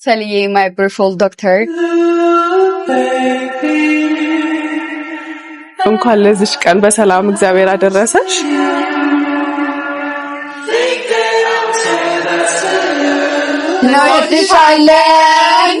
ሰልዬ my beautiful doctor እንኳን ለዚህ ቀን በሰላም እግዚአብሔር አደረሰሽ። እንወድሻለን።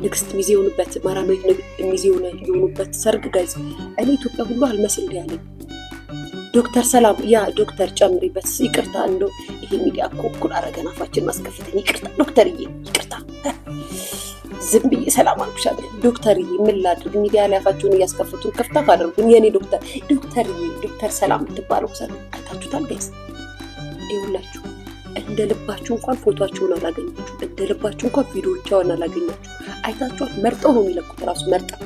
ንግስት ሚዜውንበት ማራማዊት ሚዜውንበት ሰርግ ጋይዝ እኔ ኢትዮጵያ ሁሉ አልመስል ያለኝ ዶክተር ሰላም ያ ዶክተር ጨምሪበት ይቅርታ እንደው ይሄ ሚዲያ ኮኩል አረጋና አፋችን ማስከፈተኝ ይቅርታ ዶክተርዬ ይቅርታ ዝም ብዬ ሰላም አልኩሻል ዶክተርዬ ምን ላድርግ ሚዲያ ላይ አፋችሁን እያስከፈቱ ከፍታ አድርጉኝ የኔ ዶክተርዬ ዶክተር ሰላም ትባለው ሰርግ አይታችሁታል ጋይዝ ይውላችሁ እንደ ልባችሁ እንኳን ፎቶአቸውን አላገኛችሁ እንደ ልባችሁ እንኳን ቪዲዮዎቻቸውን አላገኛችሁ አይታችኋል መርጠው ነው የሚለቁት ራሱ መርጠው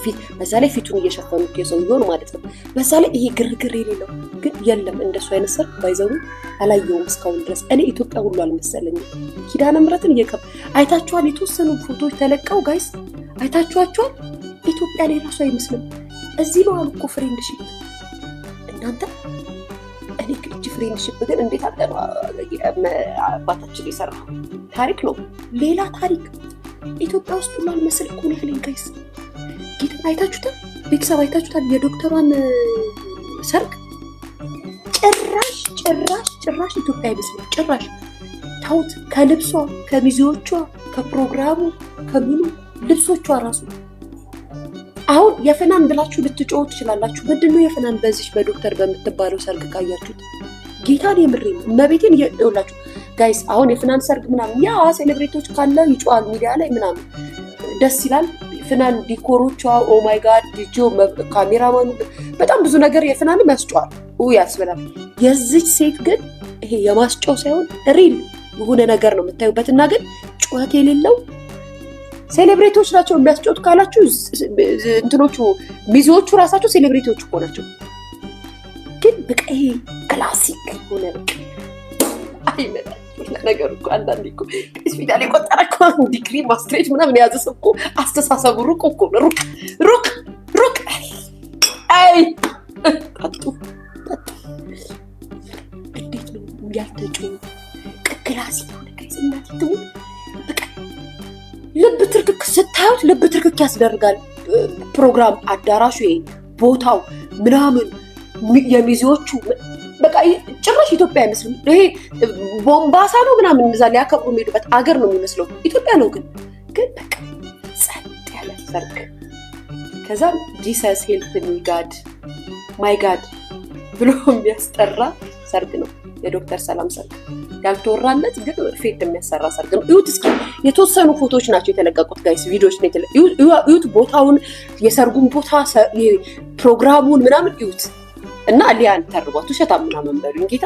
ፊት በዛ ላይ ፊቱን እየሸፈኑት የሰውየውን ማለት ነው በዛ ላይ ይሄ ግርግር የሌለው ግን የለም እንደሱ አይነት ሰርግ ባይዘው አላየውም እስካሁን ድረስ እኔ ኢትዮጵያ ሁሉ አልመሰለኝም ኪዳነ ምሕረትን አይታችኋል የተወሰኑ ፎቶዎች ተለቀው ጋይስ አይታችኋል ኢትዮጵያ ላይ ራሱ አይመስልም እዚህ ነው አልኩ ፍሬንድሺፕ እናንተ እኔ ግጭ ፍሬንድሺፕ ግን እንዴት አደረው አባታችን የሰራው ታሪክ ነው ሌላ ታሪክ ኢትዮጵያ ውስጥ ሁሉ አልመስል እኮ ነው ያለኝ ጋይስ ጌታ አይታችሁታል ቤተሰብ አይታችሁታል የዶክተሯን ሰርግ ጭራሽ ኢትዮጵያ አይመስልም ጭራሽ ታውት ከልብሷ ከሚዜዎቿ ከፕሮግራሙ ከምኑ ልብሶቿ ራሱ አሁን የፈናን ብላችሁ ልትጮሁ ትችላላችሁ ምንድነው የፈናን በዚህ በዶክተር በመተባለው ሰርግ ካያችሁት ጌታን የምሬ ነው መቤቴን ይውላችሁ ጋይስ አሁን የፍናን ሰርግ ምናምን ያ ሴሌብሬቶች ካለ ይጮሃል ሚዲያ ላይ ምናምን ደስ ይላል። ፍናን ዲኮሮቿ ኦ ማይ ጋድ ዲጆ ካሜራማኑ በጣም ብዙ ነገር የፍናንም ያስጨዋል ያስብላል። የዚች ሴት ግን ይሄ የማስጨው ሳይሆን ሪል የሆነ ነገር ነው የምታዩበትና ግን ጩኸት የሌለው ሴሌብሬቶች ናቸው የሚያስጨውት ካላችሁ እንትኖቹ ሚዜዎቹ ራሳቸው ሴሌብሬቶች እኮ ናቸው። ግን በቃ ይሄ ክላሲክ ሆነ በቃ አይመጣ ነገር እኮ አንዳንዴ እኮ ስፒታል የቆጠረ እኮ ዲግሪ ማስትሬት ምናምን የያዘ ሰው እኮ አስተሳሰቡ ሩቅ እኮ ነው። ሩቅ አይ አጡ እንዴት ነው ያልተጨው ክላሲክ ሆነ ጋይስ እናት ትሙት በቃ ልብ ትርክክ ስታዩት ልብ ትርክክ ያስደርጋል። ፕሮግራም አዳራሹ ቦታው ምናምን የሚዜዎቹ በቃ ጭራሽ ኢትዮጵያ አይመስልም። ይሄ ቦምባሳ ነው ምናምን እዛ ሊያከብሩ የሚሄዱበት አገር ነው የሚመስለው። ኢትዮጵያ ነው ግን በቃ ጸጥ ያለ ሰርግ። ከዛ ጂሰስ ሄልፕ ሚ ጋድ ማይ ጋድ ብሎ የሚያስጠራ ሰርግ ነው የዶክተር ሰላም ሰርግ። ያልተወራለት ግን ፌት የሚያሰራ ሰርግ ነው። እዩት እስኪ የተወሰኑ ፎቶዎች ናቸው የተለቀቁት ጋይስ፣ ቪዲዮዎች ነው እዩት ቦታውን፣ የሰርጉን ቦታ፣ ፕሮግራሙን ምናምን እዩት እና ሊያን ተርቧት ውሸታ ምናምን በሉኝ ጌታ